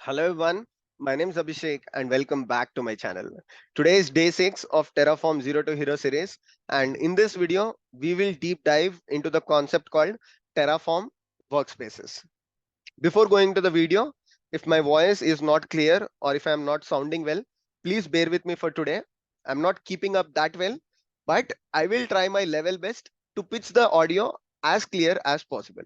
Hello everyone, my name is Abhishek and welcome back to my channel. Today is day 6 of Terraform Zero to Hero series, and in this video we will deep dive into the concept called Terraform Workspaces. Before going to the video, if my voice is not clear or if I am not sounding well, please bear with me for today. I'm not keeping up that well, but I will try my level best to pitch the audio as clear as possible.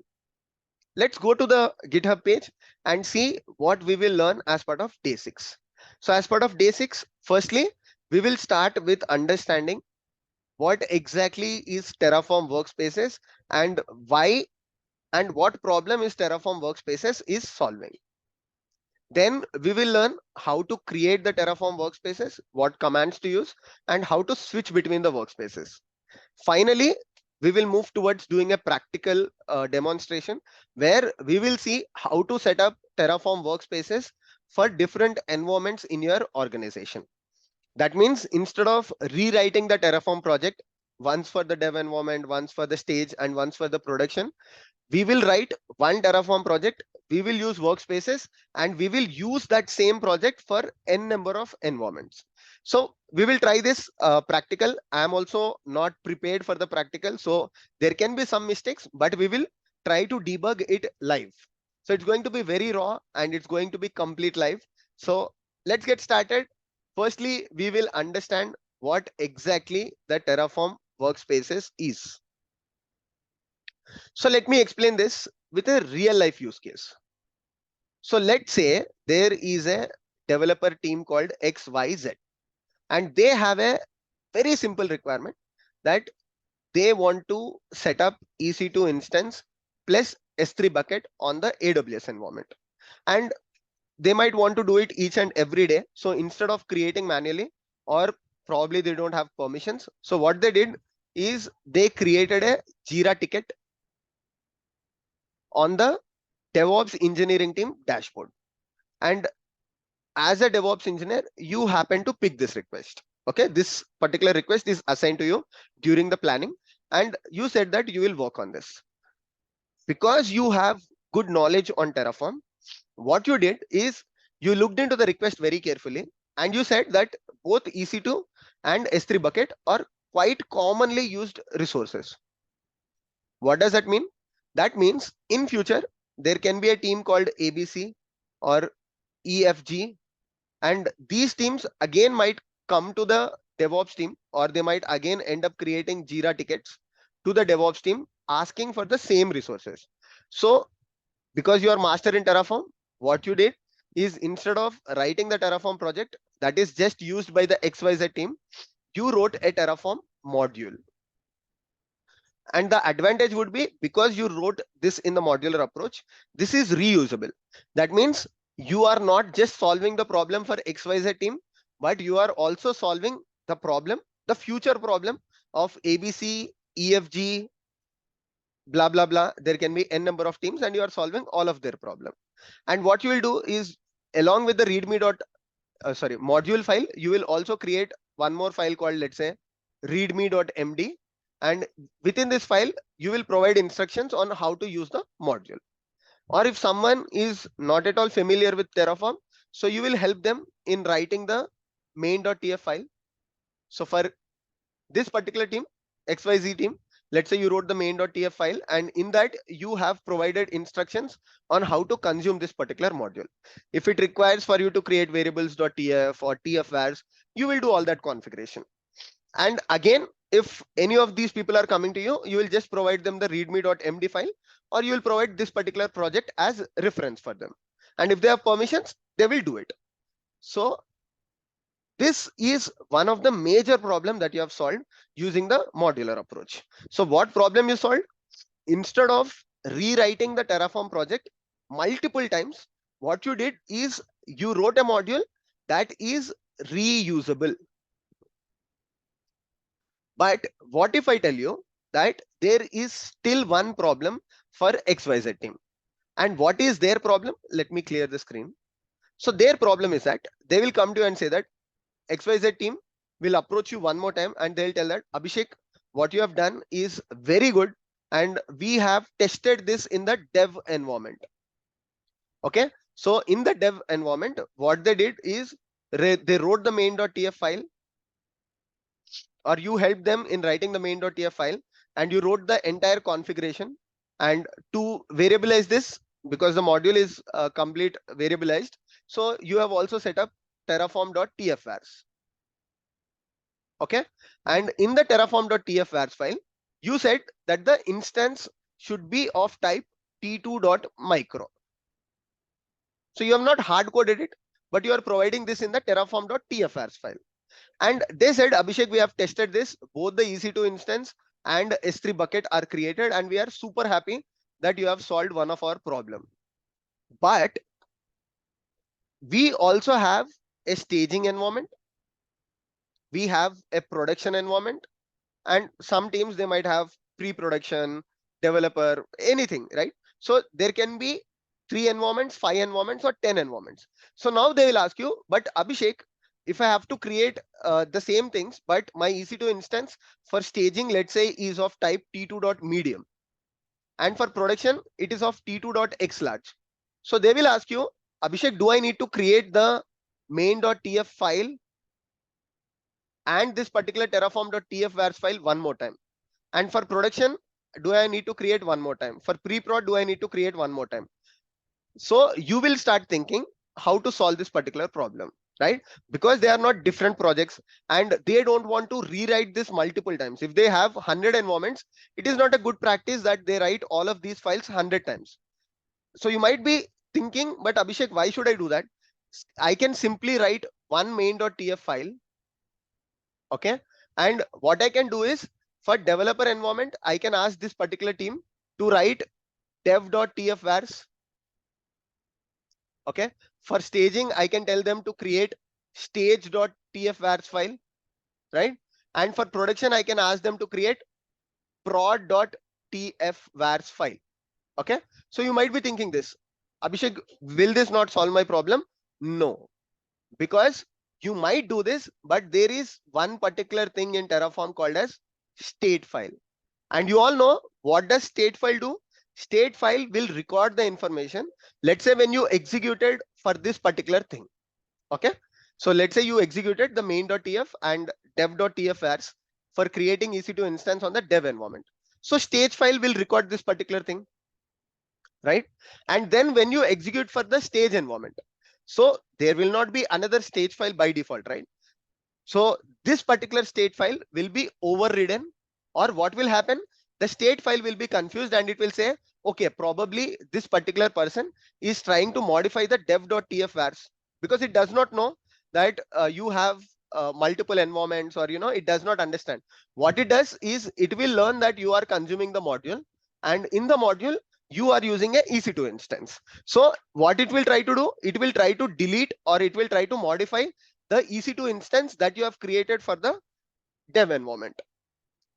Let's go to the GitHub page and see what we will learn as part of day 6. So as part of day 6, firstly, we will start with understanding what exactly is Terraform Workspaces and why and what problem is Terraform Workspaces is solving. Then we will learn how to create the Terraform Workspaces, what commands to use, and how to switch between the workspaces. Finally, we will move towards doing a practical demonstration where we will see how to set up Terraform workspaces for different environments in your organization. That means instead of rewriting the Terraform project once for the dev environment, once for the stage, and once for the production, we will write one Terraform project, we will use workspaces, and we will use that same project for n number of environments. So we will try this practical. I am also not prepared for the practical, so there can be some mistakes, but we will try to debug it live. So it's going to be very raw and it's going to be complete live. So let's get started. Firstly, we will understand what exactly the Terraform workspaces is. So let me explain this with a real life use case. So let's say there is a developer team called XYZ, and they have a very simple requirement that they want to set up EC2 instance plus S3 bucket on the AWS environment. And they might want to do it each and every day. So instead of creating manually, or probably they don't have permissions. So what they did is they created a Jira ticket on the DevOps engineering team dashboard. And as a DevOps engineer, you happen to pick this request. Okay, this particular request is assigned to you during the planning, and you said that you will work on this. Because you have good knowledge on Terraform, what you did is you looked into the request very carefully and you said that both EC2 and S3 bucket are quite commonly used resources. What does that mean? That means in future, there can be a team called ABC or EFG, and these teams again might come to the DevOps team, or they might again end up creating Jira tickets to the DevOps team asking for the same resources. So because you are master in Terraform, what you did is instead of writing the Terraform project that is just used by the XYZ team, you wrote a Terraform module. And the advantage would be, because you wrote this in the modular approach, this is reusable. That means you are not just solving the problem for XYZ team, but you are also solving the problem, the future problem of ABC, EFG, blah, blah, blah. There can be n number of teams and you are solving all of their problem. And what you will do is, along with the module file, you will also create one more file called, let's say, readme.md. And within this file, you will provide instructions on how to use the module. Or if someone is not at all familiar with Terraform, so you will help them in writing the main.tf file. So for this particular team, XYZ team, let's say you wrote the main.tf file, and in that you have provided instructions on how to consume this particular module. If it requires for you to create variables.tf or tfvars, you will do all that configuration. And again, if any of these people are coming to you, you will just provide them the readme.md file, or you will provide this particular project as reference for them. And if they have permissions, they will do it. So this is one of the major problem that you have solved using the modular approach. So what problem you solved? Instead of rewriting the Terraform project multiple times, what you did is you wrote a module that is reusable. But what if I tell you that there is still one problem for XYZ team? And what is their problem? Let me clear the screen. So their problem is that they will come to you and say that XYZ team will approach you one more time and they'll tell that, Abhishek, what you have done is very good, and we have tested this in the dev environment. Okay, So in the dev environment, what they did is they wrote the main.tf file, or you helped them in writing the main.tf file, and you wrote the entire configuration. And to variabilize this, because the module is complete variabilized, so you have also set up terraform.tf-vars. Okay, and in the terraform.tf-vars file, you said that the instance should be of type t2.micro. So you have not hard coded it, but you are providing this in the terraform.tf-vars file. And they said, Abhishek, we have tested this, both the EC2 instance and S3 bucket are created, and we are super happy that you have solved one of our problem. But we also have a staging environment, we have a production environment, and some teams, they might have pre-production, developer, anything, right? So there can be 3 environments, 5 environments, or 10 environments. So now they will ask you, but Abhishek, if I have to create the same things, but my EC2 instance for staging, let's say, is of type t2.medium, and for production it is of t2.xlarge. So they will ask you, Abhishek, do I need to create the main.tf file and this particular terraform.tf-vars file one more time? And for production, do I need to create one more time? For pre-prod, do I need to create one more time? So you will start thinking how to solve this particular problem, right? Because they are not different projects, and they don't want to rewrite this multiple times. If they have 100 environments, it is not a good practice that they write all of these files 100 times. So you might be thinking, but Abhishek, why should I do that? I can simply write one main.tf file. Okay, and what I can do is, for developer environment, I can ask this particular team to write dev.tf-vars. Okay, for staging, I can tell them to create stage.tf-vars file, right? And for production, I can ask them to create prod.tf-vars file. Okay, so you might be thinking this, Abhishek, will this not solve my problem? No, because you might do this, but there is one particular thing in Terraform called as state file. And you all know, what does state file do? State file will record the information. Let's say when you executed for this particular thing. Okay, so let's say you executed the main.tf and dev.tf-vars for creating EC2 instance on the dev environment. So stage file will record this particular thing, right? And then when you execute for the stage environment, so there will not be another stage file by default, right? So this particular state file will be overridden, or what will happen? The state file will be confused, and it will say, okay, probably this particular person is trying to modify the dev.tf-vars, because it does not know that you have multiple environments, or it does not understand. What it does is, it will learn that you are consuming the module, and in the module you are using a EC2 instance. So what it will try to do, it will try to delete, or it will try to modify the EC2 instance that you have created for the dev environment.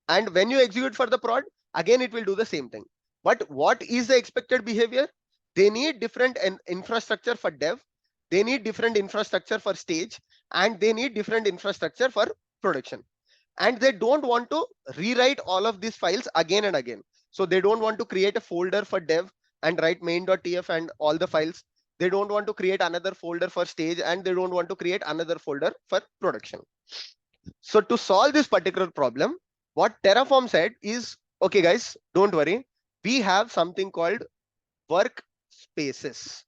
And when you execute for the prod, again it will do the same thing. But what is the expected behavior? They need different infrastructure for dev, they need different infrastructure for stage, and they need different infrastructure for production. And they don't want to rewrite all of these files again and again. So they don't want to create a folder for dev and write main.tf and all the files. They don't want to create another folder for stage, and they don't want to create another folder for production. So to solve this particular problem, what Terraform said is, okay guys, don't worry, we have something called workspaces.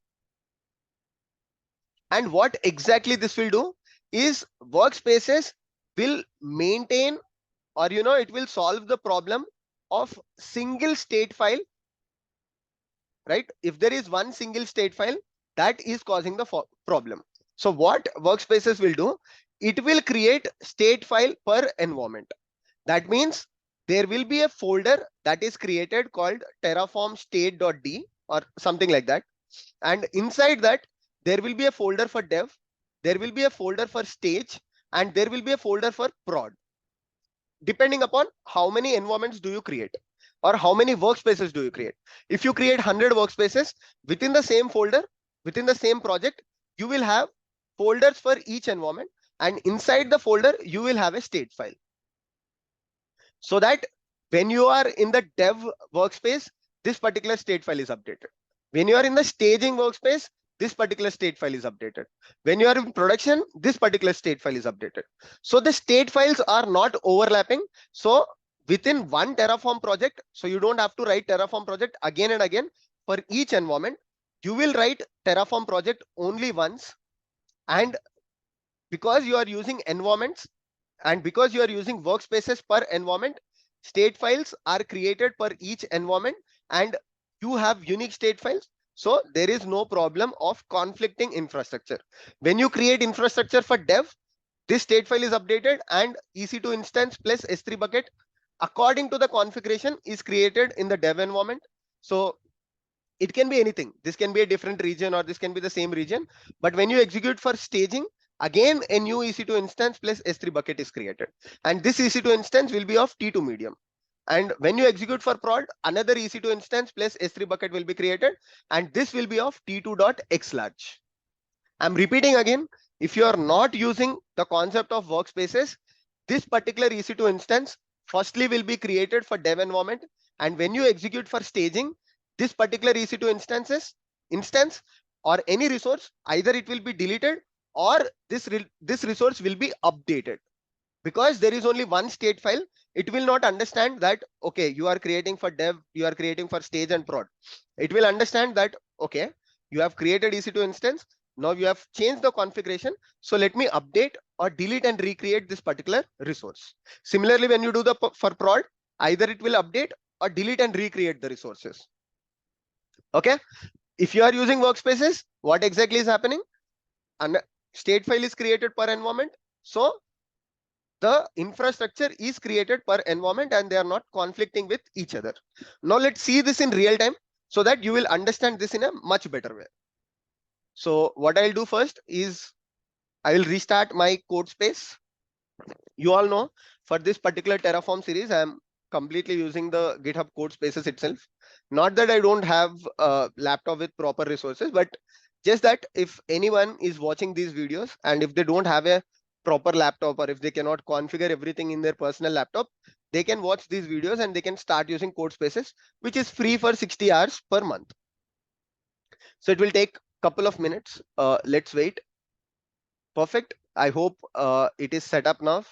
And what exactly this will do is, workspaces will maintain, or it will solve the problem of single state file, right? If there is one single state file that is causing the problem. So what workspaces will do, it will create state file per environment. That means there will be a folder that is created called terraform state.d or something like that. And inside that, there will be a folder for dev, there will be a folder for stage, and there will be a folder for prod, depending upon how many environments do you create, or how many workspaces do you create. If you create 100 workspaces within the same folder, within the same project, you will have folders for each environment, and inside the folder you will have a state file, so that when you are in the dev workspace, this particular state file is updated. When you are in the staging workspace, this particular state file is updated. When you are in production, this particular state file is updated. So the state files are not overlapping. So within one Terraform project, so you don't have to write Terraform project again and again for each environment. You will write Terraform project only once. And because you are using environments and because you are using workspaces per environment, state files are created per each environment and you have unique state files. So there is no problem of conflicting infrastructure. When you create infrastructure for dev, this state file is updated and EC2 instance plus S3 bucket according to the configuration is created in the dev environment. So it can be anything. This can be a different region or this can be the same region. But when you execute for staging, again a new EC2 instance plus S3 bucket is created. And this EC2 instance will be of T2 medium. And when you execute for prod, another EC2 instance plus S3 bucket will be created. And this will be of T2.xlarge. I'm repeating again, if you are not using the concept of workspaces, this particular EC2 instance firstly will be created for dev environment. And when you execute for staging, this particular EC2 instance or any resource, either it will be deleted or this resource will be updated. Because there is only one state file, it will not understand that, okay, you are creating for dev, you are creating for stage and prod. It will understand that, okay, you have created EC2 instance. Now you have changed the configuration. So let me update or delete and recreate this particular resource. Similarly, when you do the for prod, either it will update or delete and recreate the resources. Okay. If you are using workspaces, what exactly is happening? And state file is created per environment. So the infrastructure is created per environment and they are not conflicting with each other. Now let's see this in real time so that you will understand this in a much better way. So what I'll do first is I will restart my code space. You all know for this particular Terraform series, I am completely using the GitHub code spaces itself. Not that I don't have a laptop with proper resources, but just that if anyone is watching these videos and if they don't have a proper laptop or if they cannot configure everything in their personal laptop, they can watch these videos and they can start using code spaces, which is free for 60 hours per month. So it will take a couple of minutes. Let's wait. Perfect. I hope it is set up now.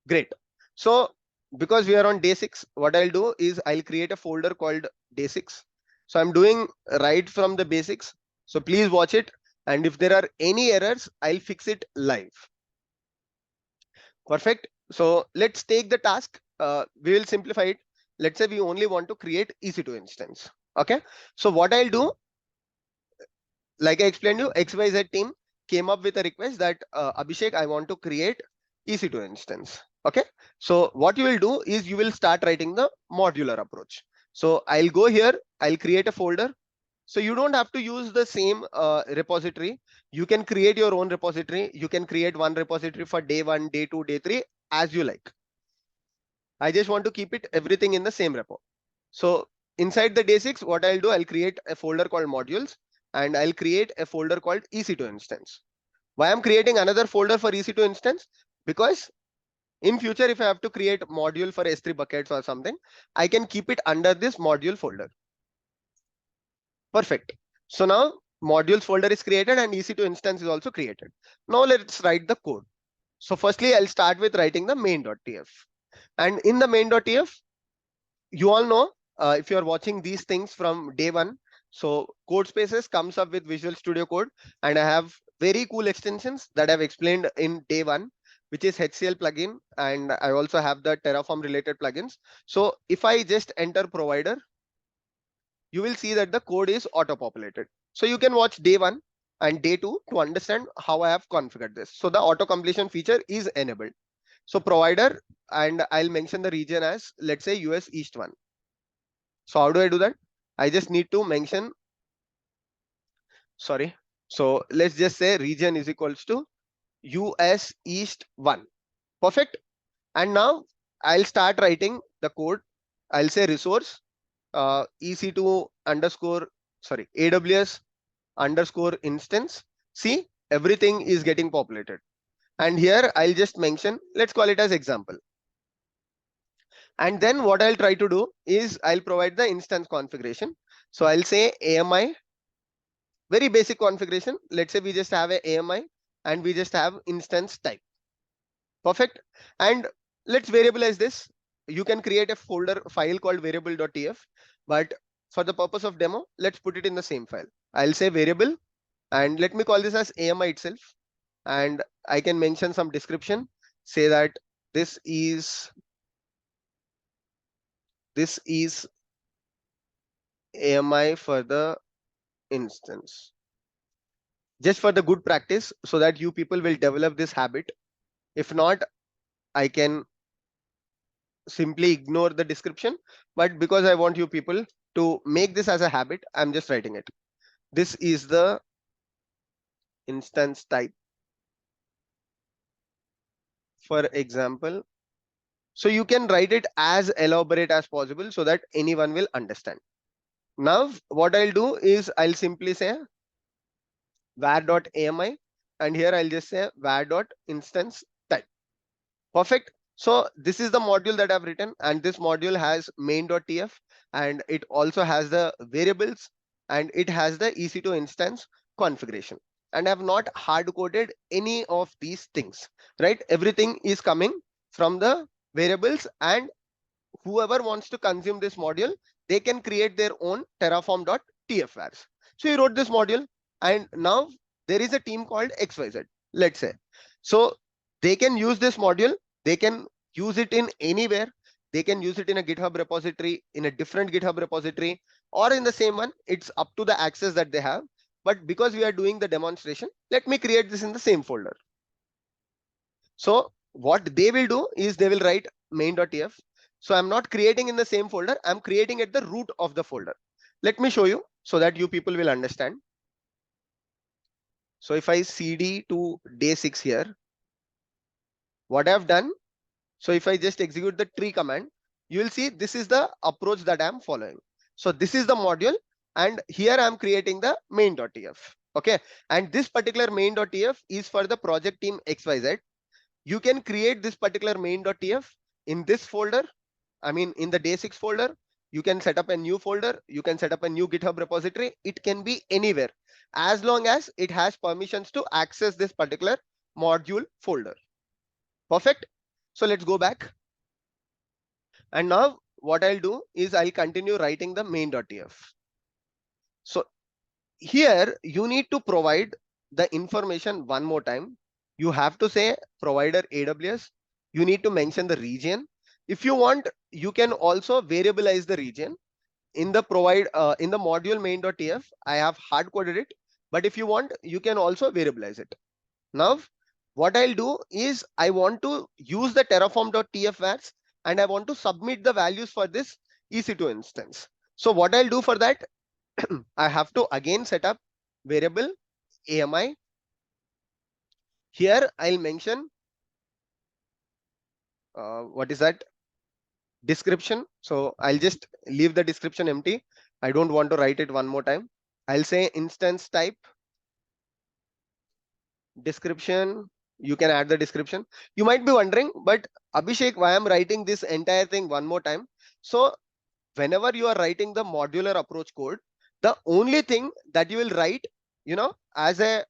Great. So because we are on day 6, what I'll do is I'll create a folder called Day-6. So I'm doing right from the basics. So please watch it. And if there are any errors, I'll fix it live. Perfect. So let's take the task. We will simplify it. Let's say we only want to create EC2 instance. Okay. So what I'll do, like I explained you, XYZ team came up with a request that Abhishek, I want to create EC2 instance. Okay. So what you will do is you will start writing the modular approach. So I'll go here, I'll create a folder. So you don't have to use the same repository. You can create your own repository. You can create one repository for day 1, day 2, day 3, as you like. I just want to keep it everything in the same repo. So inside the Day-6, what I'll do, I'll create a folder called modules and I'll create a folder called EC2 instance. Why I'm creating another folder for EC2 instance? Because in future, if I have to create module for S3 buckets or something, I can keep it under this module folder. Perfect. So now modules folder is created and EC2 instance is also created. Now let's write the code. So firstly, I'll start with writing the main.tf. And in the main.tf, you all know, if you're watching these things from day 1, so code spaces comes up with Visual Studio Code. And I have very cool extensions that I've explained in day 1, which is HCL plugin. And I also have the Terraform related plugins. So if I just enter provider, you will see that the code is auto-populated. So you can watch day 1 and day 2 to understand how I have configured this. So the auto-completion feature is enabled. So provider, and I'll mention the region as, let's say, US East 1. So how do I do that? I just need to mention, sorry. So let's just say region is equals to US East 1. Perfect. And now I'll start writing the code. I'll say resource EC2 underscore, sorry, AWS underscore instance. See, everything is getting populated. And here I'll just mention, let's call it as example. And then what I'll try to do is I'll provide the instance configuration. So I'll say AMI, very basic configuration. Let's say we just have a AMI and we just have instance type. Perfect. And let's variabilize this. You can create a folder file called variable.tf, but for the purpose of demo, let's put it in the same file. I'll say variable and let me call this as AMI itself. And I can mention some description, say that this is AMI for the instance, just for the good practice, so that you people will develop this habit. If not, I can simply ignore the description, but because I want you people to make this as a habit, I'm just writing it. This is the instance type, for example. So you can write it as elaborate as possible so that anyone will understand. Now what I'll do is I'll simply say var.ami, and here I'll just say var.instance type. Perfect. So this is the module that I've written, and this module has main.tf, and it also has the variables, and it has the EC2 instance configuration. And I've not hard coded any of these things, right? Everything is coming from the variables, and whoever wants to consume this module, they can create their own terraform.tf vars. So you wrote this module, and now there is a team called XYZ, let's say. So they can use this module, they can use it in anywhere. They can use it in a GitHub repository, in a different GitHub repository, or in the same one. It's up to the access that they have. But because we are doing the demonstration, let me create this in the same folder. So what they will do is they will write main.tf. So I'm not creating in the same folder, I'm creating at the root of the folder. Let me show you so that you people will understand. So if I cd to day6 here, what I've done, so if I just execute the tree command, you will see this is the approach that I'm following. So this is the module, and here I'm creating the main.tf. Okay, and this particular main.tf is for the project team XYZ. You can create this particular main.tf in this folder. I mean, in the Day-6 folder, you can set up a new folder. You can set up a new GitHub repository. It can be anywhere as long as it has permissions to access this particular module folder. Perfect. So let's go back. And now what I'll do is I'll continue writing the main.tf. So here you need to provide the information one more time. You have to say provider AWS. You need to mention the region. If you want, you can also variabilize the region in the in the module main.tf. I have hard coded it, but if you want, you can also variabilize it. Now what I'll do is I want to use the terraform.tf vars, and I want to submit the values for this EC2 instance. So what I'll do for that, I have to again set up variable AMI. Here I'll mention what is that description. So I'll just leave the description empty. I don't want to write it one more time. I'll say instance type description. You can add the description. You might be wondering, but Abhishek, why I'm writing this entire thing one more time? So whenever you are writing the modular approach code, the only thing that you will write, as a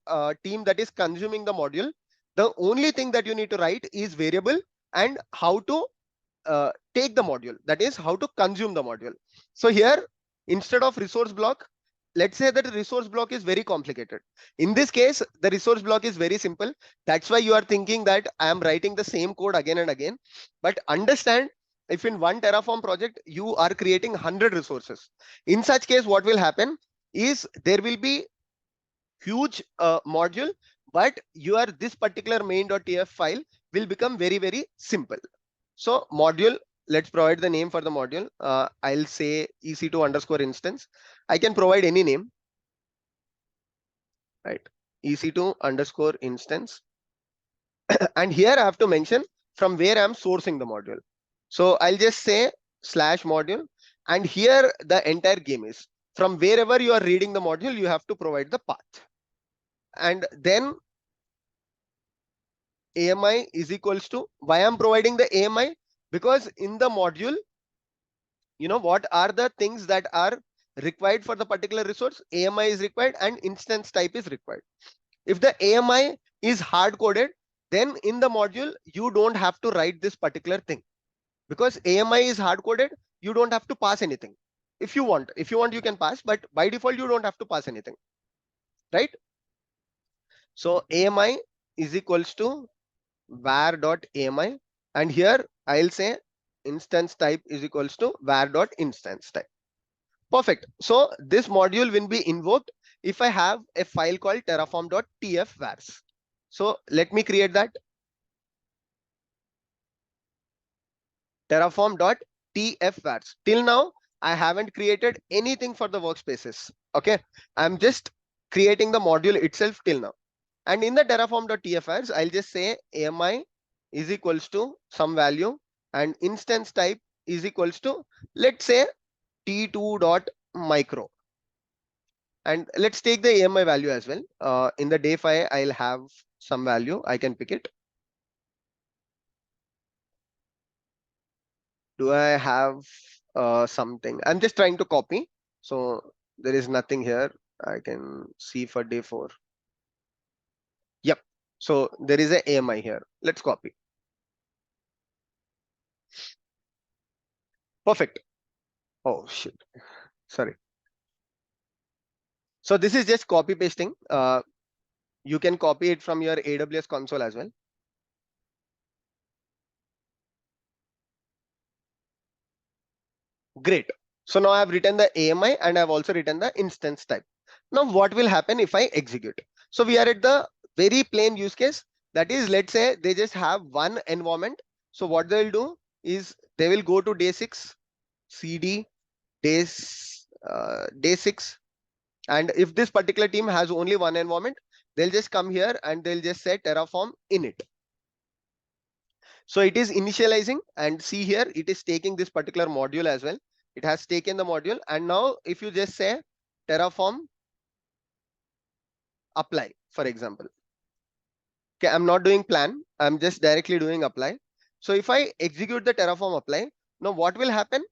team that is consuming the module, the only thing that you need to write is variable and how to take the module, that is how to consume the module. So here, instead of resource block, let's say that the resource block is very complicated. In this case, the resource block is very simple. That's why you are thinking that I am writing the same code again and again. But understand, if in one Terraform project, you are creating 100 resources. In such case, what will happen is there will be huge module, but this particular main.tf file will become very, very simple. So module, let's provide the name for the module. I'll say EC2 underscore instance. I can provide any name, right? EC2 underscore instance. And here I have to mention from where I'm sourcing the module. So I'll just say /module. And here the entire game is from wherever you are reading the module, you have to provide the path. And then AMI is equals to, why I'm providing the AMI? Because in the module, what are the things that are required for the particular resource, AMI is required, and instance type is required. If the AMI is hard coded, then in the module you don't have to write this particular thing, because AMI is hard coded. You don't have to pass anything. If you want, you can pass, but by default you don't have to pass anything, right? So AMI is equals to var.ami, and here I'll say instance type is equals to var.instance type. Perfect. So this module will be invoked if I have a file called terraform.tfvars. So let me create that. Terraform.tfvars. Till now, I haven't created anything for the workspaces. Okay, I'm just creating the module itself till now. And in the terraform.tfvars, I'll just say AMI is equals to some value, and instance type is equals to, let's say, t2.micro. And let's take the AMI value as well. In the day file, I'll have some value. I can pick it. Do I have something? I'm just trying to copy. So there is nothing here. I can see for day 4. Yep. So there is a AMI here. Let's copy. Perfect. Oh, shit. Sorry. So this is just copy pasting. You can copy it from your AWS console as well. Great. So now I've written the AMI and I've also written the instance type. Now what will happen if I execute? So we are at the very plain use case. That is, let's say they just have one environment. So what they'll do is they will go to day6, cd, day6. And if this particular team has only one environment, they'll just come here and they'll just say Terraform init. So it is initializing, and see here, it is taking this particular module as well. It has taken the module. And now if you just say Terraform apply, for example. Okay, I'm not doing plan. I'm just directly doing apply. So if I execute the Terraform apply, now what will happen?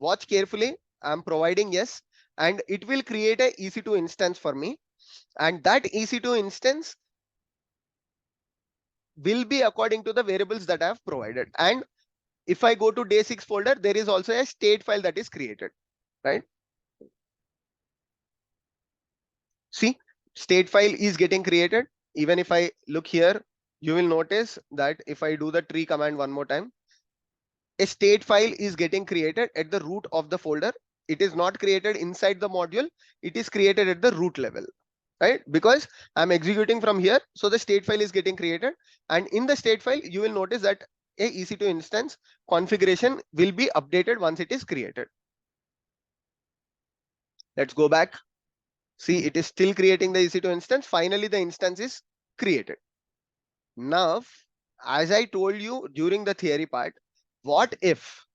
Watch carefully. I'm providing yes, and it will create a EC2 instance for me. And that EC2 instance will be according to the variables that I have provided. And if I go to day6 folder, there is also a state file that is created, right? See, state file is getting created. Even if I look here, you will notice that if I do the tree command one more time, a state file is getting created at the root of the folder. It is not created inside the module. It is created at the root level, right? Because I'm executing from here. So the state file is getting created. And in the state file, you will notice that a EC2 instance configuration will be updated once it is created. Let's go back. See, it is still creating the EC2 instance. Finally, the instance is created. Now, as I told you during the theory part, what if,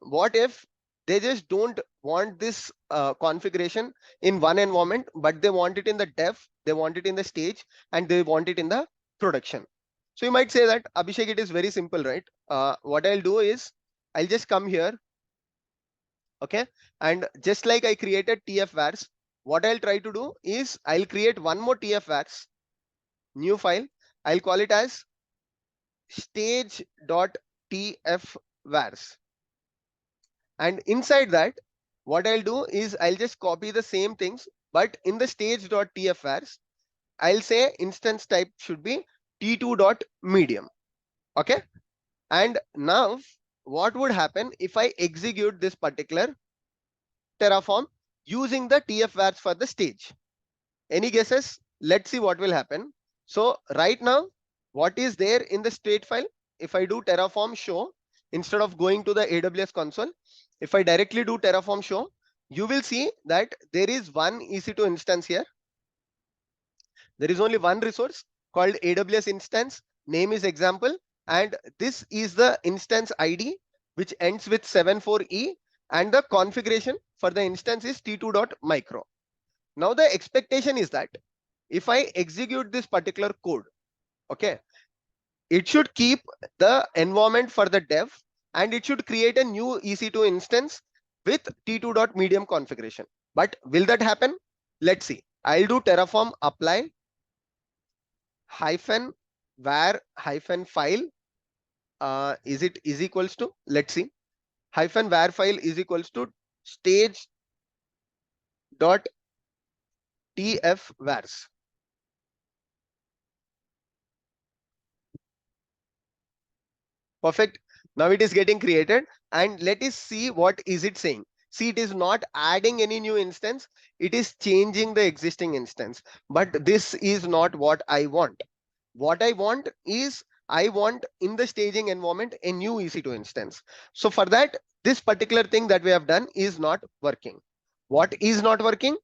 what if they just don't want this configuration in one environment, but they want it in the dev, they want it in the stage, and they want it in the production. So you might say that, Abhishek, it is very simple, right? What I'll do is I'll just come here. Okay. And just like I created TFVars, what I'll try to do is I'll create one more TFVars, new file. I'll call it as stage.tfvars. And inside that, what I'll do is I'll just copy the same things, but in the stage.tfvars, I'll say instance type should be t2.medium. Okay. And now what would happen if I execute this particular Terraform using the TFVars for the stage? Any guesses? Let's see what will happen. So right now, what is there in the state file? If I do Terraform show, instead of going to the AWS console, if I directly do Terraform show, you will see that there is one EC2 instance here. There is only one resource called AWS instance. Name is example. And this is the instance ID, which ends with 74E. And the configuration for the instance is t2.micro. Now the expectation is that if I execute this particular code, okay, it should keep the environment for the dev, and it should create a new EC2 instance with t2.medium configuration. But will that happen? Let's see. I'll do Terraform apply hyphen var hyphen file. Is it is equals to, let's see, hyphen var file is equals to stage dot tf vars. Perfect. Now it is getting created, and let us see what is it saying. See, it is not adding any new instance, it is changing the existing instance. But this is not what I want. What I want is, I want in the staging environment a new EC2 instance. So for that, this particular thing that we have done is not working. What is not working?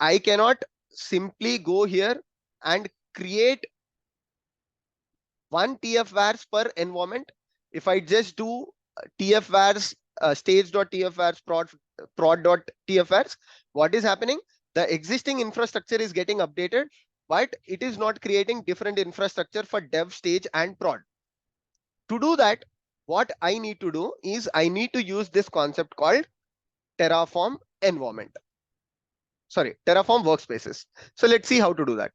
I cannot simply go here and create one TF vars per environment. If I just do TF vars stage.tf vars prod.tf vars, what is happening? The existing infrastructure is getting updated, but it is not creating different infrastructure for dev, stage, and prod. To do that, what I need to do is I need to use this concept called Terraform environment. Sorry, Terraform workspaces. So let's see how to do that.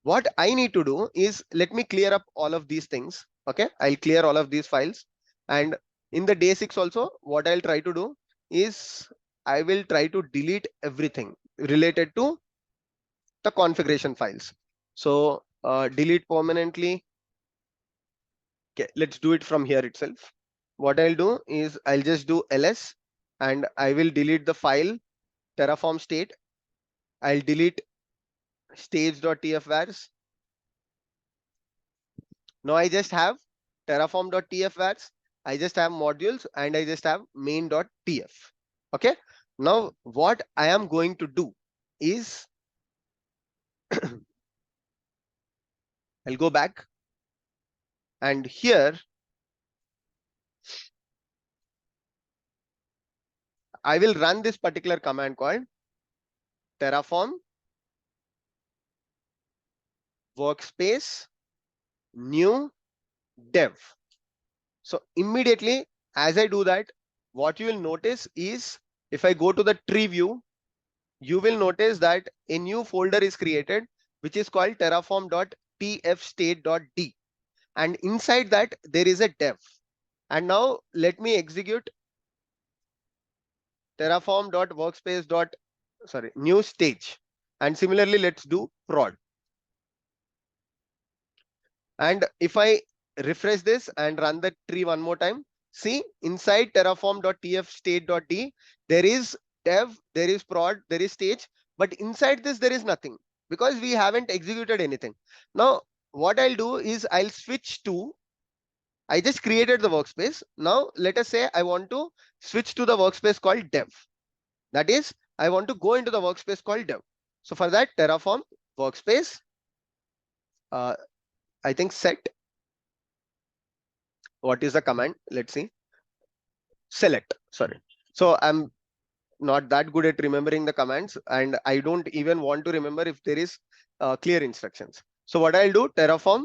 What I need to do is, let me clear up all of these things. Okay, I'll clear all of these files. And in the day 6 also, what I'll try to do is I will try to delete everything related to the configuration files. So delete permanently. Okay, let's do it from here itself. What I'll do is I'll just do ls and I will delete the file Terraform state. I'll delete stage.tf vars. Now I just have terraform.tf vars. I just have modules and I just have main.tf. Okay. Now what I am going to do is I'll go back, and here I will run this particular command called Terraform Workspace new dev. So immediately as I do that, what you will notice is, if I go to the tree view, you will notice that a new folder is created, which is called terraform.tfstate.d. And inside that there is a dev. And now let me execute terraform.workspace. Sorry, new stage. And similarly, let's do prod. And if I refresh this and run the tree one more time, see, inside terraform.tfstate.d, there is dev, there is prod, there is stage, but inside this there is nothing because we haven't executed anything. Now what I'll do is I'll switch to, I just created the workspace. Now let us say I want to switch to the workspace called dev. That is, I want to go into the workspace called dev. So for that, Terraform workspace, I think set, what is the command? Let's see. Select. Sorry. So I'm not that good at remembering the commands, and I don't even want to remember if there is clear instructions. So what I'll do, Terraform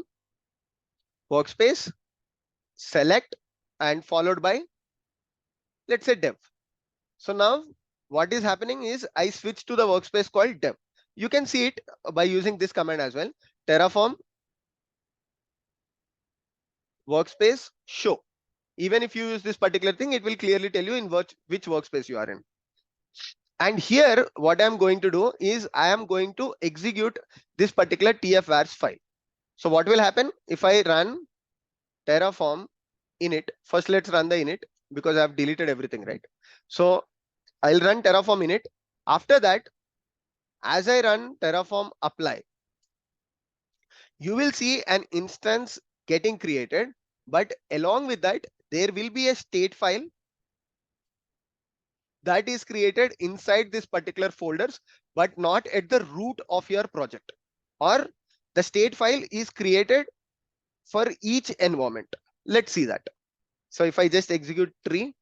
workspace select and followed by, let's say, dev. So now what is happening is I switch to the workspace called dev. You can see it by using this command as well. Terraform workspace show. Even if you use this particular thing, it will clearly tell you in which workspace you are in. And here what I'm going to do is I am going to execute this particular tf vars file. So what will happen if I run Terraform init? First, let's run the init because I've deleted everything, right? So I'll run Terraform init. After that, as I run Terraform apply, you will see an instance getting created, but along with that, there will be a state file that is created inside this particular folders, but not at the root of your project. Or the state file is created for each environment. Let's see that. So if I just execute tree,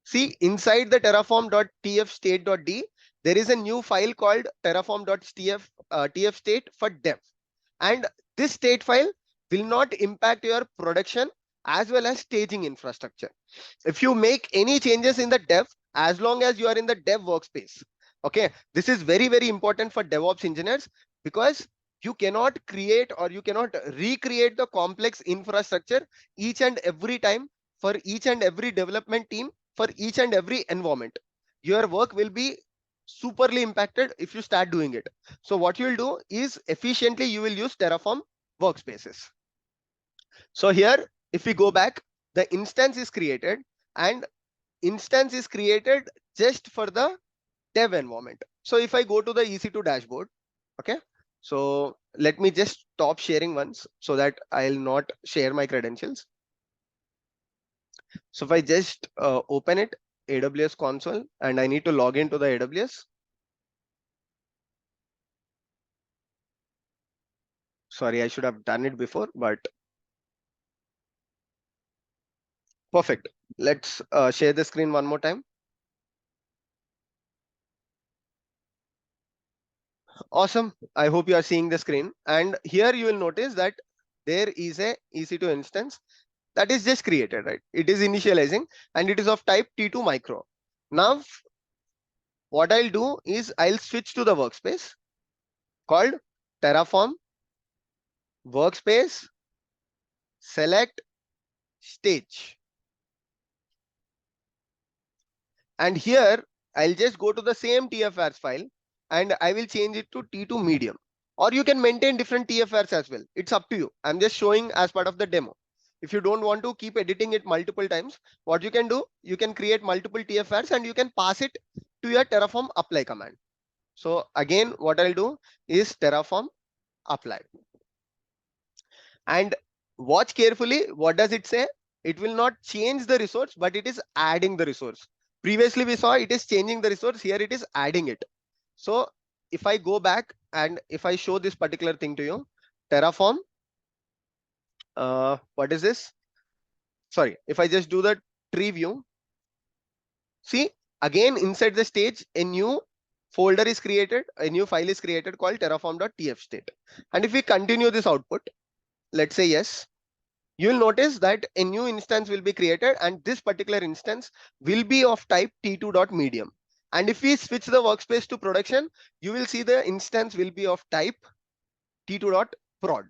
see inside the terraform.tfstate.d, there is a new file called terraform.tfstate for dev. And this state file will not impact your production as well as staging infrastructure. If you make any changes in the dev, as long as you are in the dev workspace. Okay, this is very, very important for DevOps engineers, because you cannot create or you cannot recreate the complex infrastructure each and every time for each and every development team, for each and every environment. Your work will be superly impacted if you start doing it. So what you will do is efficiently you will use Terraform workspaces. So here, if we go back, the instance is created, and instance is created just for the dev environment. So if I go to the EC2 dashboard, okay, so let me just stop sharing once so that I'll not share my credentials. So if I just open it, AWS console, and I need to log into the AWS. Sorry, I should have done it before, but perfect. Let's share the screen one more time. Awesome. I hope you are seeing the screen. And here you will notice that there is a EC2 instance that is just created, right? It is initializing and it is of type T2 micro. Now, what I'll do is I'll switch to the workspace called Terraform Workspace, select stage. And here I'll just go to the same TFRs file and I will change it to T2 medium. Or you can maintain different TFRs as well. It's up to you. I'm just showing as part of the demo. If you don't want to keep editing it multiple times, what you can do, you can create multiple TFRs and you can pass it to your Terraform apply command. So again, what I'll do is Terraform apply. And watch carefully. What does it say? It will not change the resource, but it is adding the resource. Previously, we saw it is changing the resource. Here it is adding it. So if I go back and if I show this particular thing to you, Terraform, what is this? Sorry, if I just do the tree view, see, again, inside the stage, a new folder is created, a new file is created called terraform.tfstate. And if we continue this output, let's say yes, you will notice that a new instance will be created, and this particular instance will be of type T2.medium. And if we switch the workspace to production, you will see the instance will be of type T2.prod.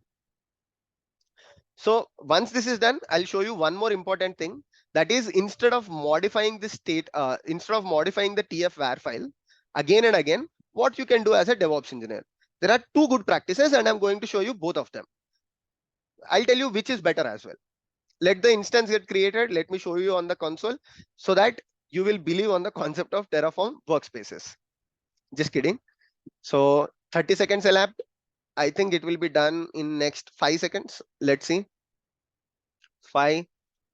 So once this is done, I'll show you one more important thing. That is, instead of modifying the state, instead of modifying the TF-var file again and again, what you can do as a DevOps engineer. There are two good practices, and I'm going to show you both of them. I'll tell you which is better as well. Let the instance get created. Let me show you on the console so that you will believe on the concept of Terraform workspaces. Just kidding. So 30 seconds elapsed. I think it will be done in next 5 seconds. Let's see. 5,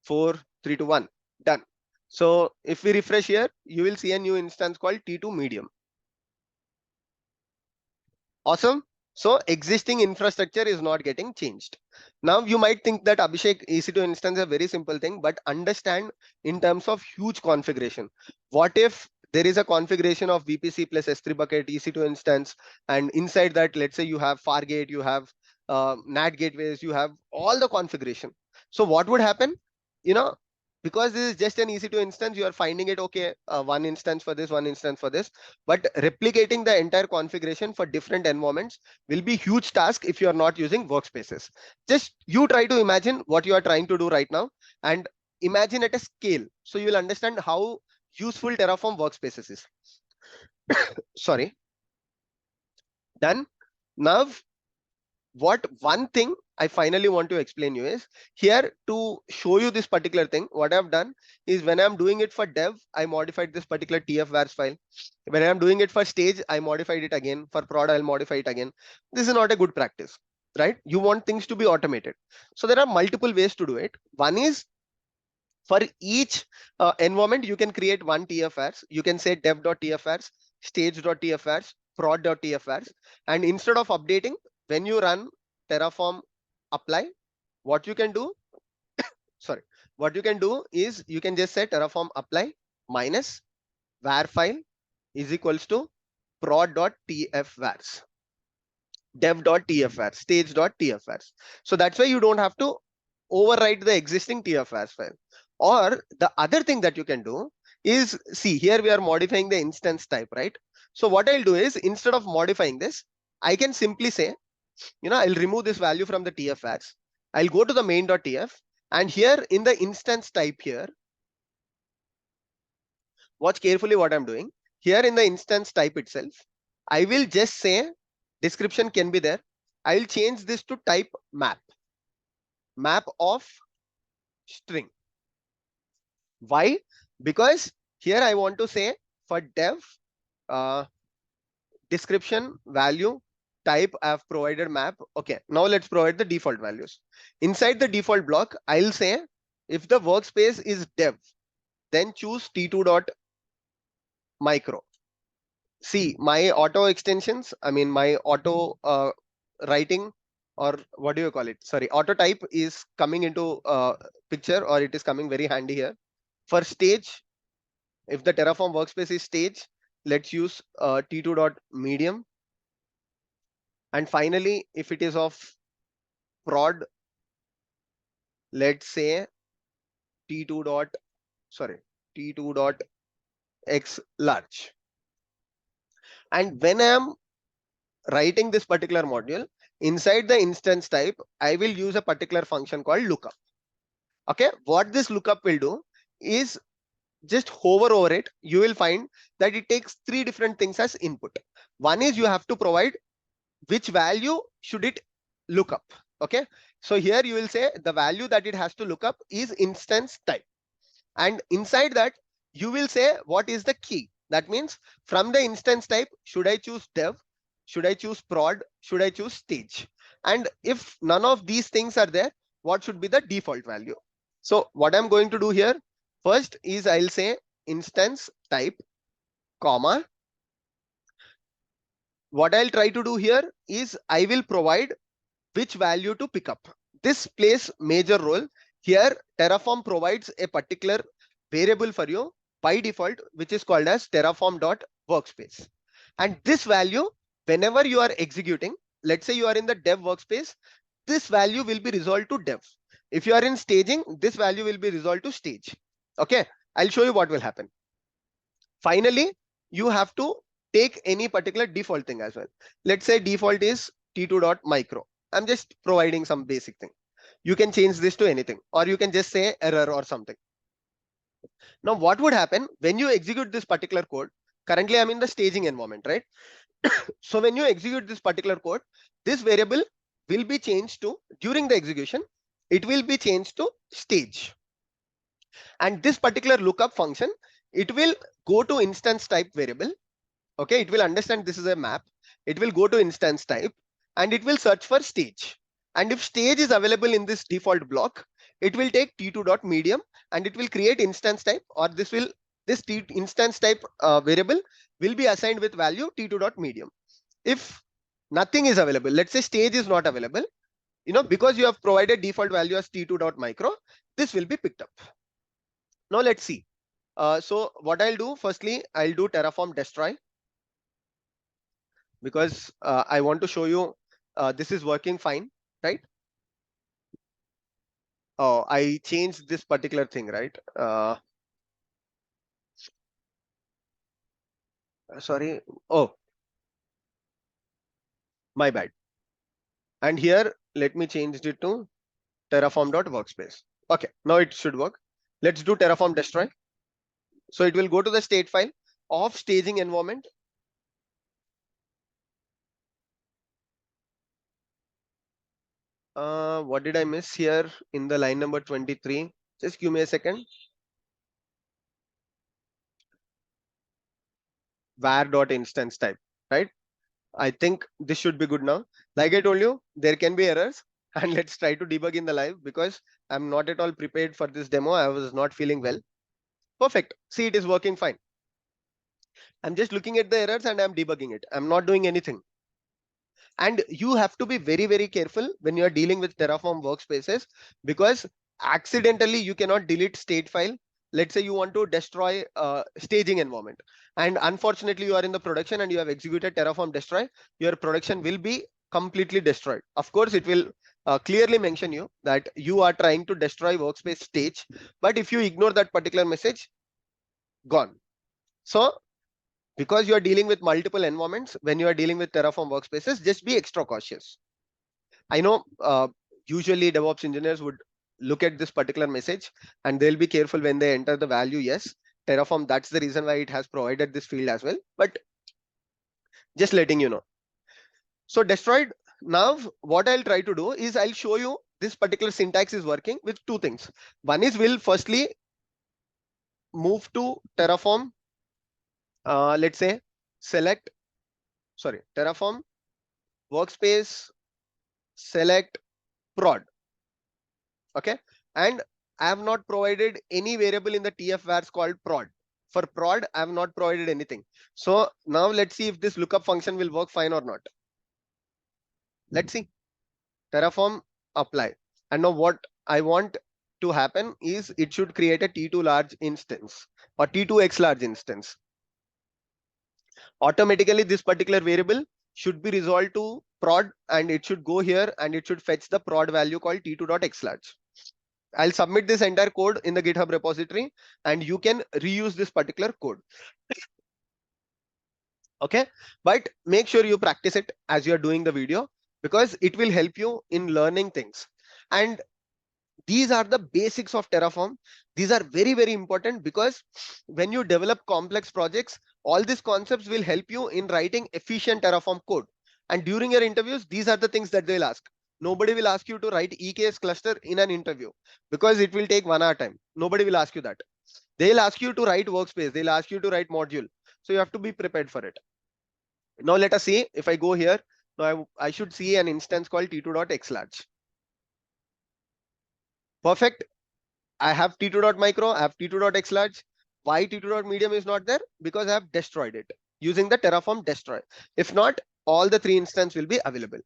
4, 3, 2, 1. Done. So if we refresh here, you will see a new instance called T2 medium. Awesome. So existing infrastructure is not getting changed. Now you might think that Abhishek, EC2 instance is a very simple thing, but understand in terms of huge configuration. What if there is a configuration of VPC plus S3 bucket EC2 instance, and inside that, let's say you have Fargate, you have NAT gateways, you have all the configuration. So what would happen? You know, because this is just an EC2 instance, you are finding it okay, one instance for this, one instance for this, but replicating the entire configuration for different environments will be huge task if you are not using workspaces. Just you try to imagine what you are trying to do right now and imagine at a scale, so you will understand how useful Terraform workspaces is. Sorry. Done. Now, what one thing I finally want to explain you is here to show you this particular thing. What I've done is when I'm doing it for dev, I modified this particular TF-vars file. When I'm doing it for stage, I modified it again. For prod, I'll modify it again. This is not a good practice, right? You want things to be automated. So there are multiple ways to do it. One is for each environment, you can create one TF-vars. You can say dev.tf-vars, stage.tf-vars, prod.tf-vars. And instead of updating, when you run Terraform apply, what you can do, sorry, what you can do is you can just say Terraform apply minus var file is equals to prod.tf-vars, dev.tf-vars, stage.tf-vars. So that's why you don't have to overwrite the existing TF-vars file. Or the other thing that you can do is, see here we are modifying the instance type, right? So what I'll do is, instead of modifying this, I can simply say, I'll remove this value from the tf. I'll go to the main.tf, and here in the instance type here, watch carefully what I'm doing. Here in the instance type itself, I will just say description can be there. I'll change this to type map of string. Why? Because here I want to say for dev description value type, I've provided map. Okay, now let's provide the default values. Inside the default block, I'll say if the workspace is dev, then choose t2.micro. See, my auto extensions, I mean my auto writing, or what do you call it? Sorry, auto type is coming into picture, or it is coming very handy here. For stage, if the Terraform workspace is stage, let's use t2.medium. And finally, if it is of prod, let's say t2.x large. And when I am writing this particular module, inside the instance type, I will use a particular function called lookup. Okay, what this lookup will do is, just hover over it, you will find that it takes three different things as input. One is you have to provide which value should it look up. Okay, so here you will say the value that it has to look up is instance type, and inside that you will say what is the key. That means from the instance type, should I choose dev, should I choose prod, should I choose stage? And if none of these things are there, what should be the default value? So what I'm going to do here first is, I'll say instance type, comma. What I'll try to do here is, I will provide which value to pick up. This plays major role. Here, Terraform provides a particular variable for you by default, which is called as terraform.workspace. And this value, whenever you are executing, let's say you are in the dev workspace, this value will be resolved to dev. If you are in staging, this value will be resolved to stage. Okay, I'll show you what will happen. Finally, you have to take any particular default thing as well. Let's say default is t2.micro. I'm just providing some basic thing. You can change this to anything, or you can just say error or something. Now, what would happen when you execute this particular code? Currently, I'm in the staging environment, right? So when you execute this particular code, this variable will be changed to, during the execution, it will be changed to stage. And this particular lookup function, it will go to instance type variable. Okay, it will understand this is a map. It will go to instance type, and it will search for stage. And if stage is available in this default block, it will take t2.medium, and it will create instance type, or this instance type variable will be assigned with value t2.medium. If nothing is available, let's say stage is not available, because you have provided default value as t2.micro, this will be picked up. Now let's see. So what I'll do, firstly, I'll do Terraform destroy, because I want to show you this is working fine, right? Oh, I changed this particular thing, right? Sorry. Oh, my bad. And here, let me change it to terraform.workspace. Okay, now it should work. Let's do Terraform destroy. So it will go to the state file of staging environment. What did I miss here in the line number 23? Just give me a second. var.instance type, right? I think this should be good now. Like I told you, there can be errors, and let's try to debug in the live, because I'm not at all prepared for this demo. I was not feeling well. Perfect. See, it is working fine. I'm just looking at the errors and I'm debugging it. I'm not doing anything. And you have to be very, very careful when you are dealing with Terraform workspaces, because accidentally you cannot delete state file. Let's say you want to destroy staging environment, and unfortunately you are in the production and you have executed Terraform destroy, your production will be completely destroyed. Of course, it will clearly mention you that you are trying to destroy workspace stage, but if you ignore that particular message, gone. So because you are dealing with multiple environments, when you are dealing with Terraform workspaces, just be extra cautious. I know usually DevOps engineers would look at this particular message and they'll be careful when they enter the value. Yes, Terraform, that's the reason why it has provided this field as well. But just letting you know. So destroyed. Now what I'll try to do is I'll show you this particular syntax is working with two things. One is we'll firstly move to Terraform. Let's say select, sorry, Terraform workspace, select prod. Okay. And I have not provided any variable in the TF vars called prod. For prod, I have not provided anything. So now let's see if this lookup function will work fine or not. Let's see. Terraform apply. And now what I want to happen is it should create a T2 large instance or T2x large instance. Automatically, this particular variable should be resolved to prod and it should go here and it should fetch the prod value called T2.x large. I'll submit this entire code in the GitHub repository and you can reuse this particular code. Okay, but make sure you practice it as you're doing the video because it will help you in learning things. And these are the basics of Terraform. These are very, very important because when you develop complex projects, all these concepts will help you in writing efficient Terraform code. And during your interviews, these are the things that they'll ask. Nobody will ask you to write EKS cluster in an interview because it will take 1 hour time. Nobody will ask you that. They'll ask you to write workspace. They'll ask you to write module. So you have to be prepared for it. Now let us see if I go here. Now I should see an instance called t2.xlarge. Perfect. I have t2.micro, I have t2.xlarge. Why t2.medium is not there? Because I have destroyed it using the Terraform destroy. If not, all the 3 instances will be available.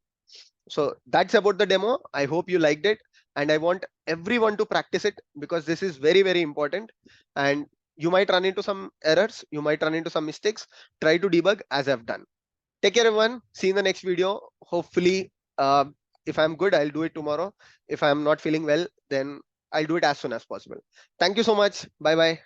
So that's about the demo. I hope you liked it. And I want everyone to practice it because this is very, very important. And you might run into some errors. You might run into some mistakes. Try to debug as I've done. Take care, everyone. See you in the next video. Hopefully, if I'm good, I'll do it tomorrow. If I'm not feeling well, then I'll do it as soon as possible. Thank you so much. Bye bye.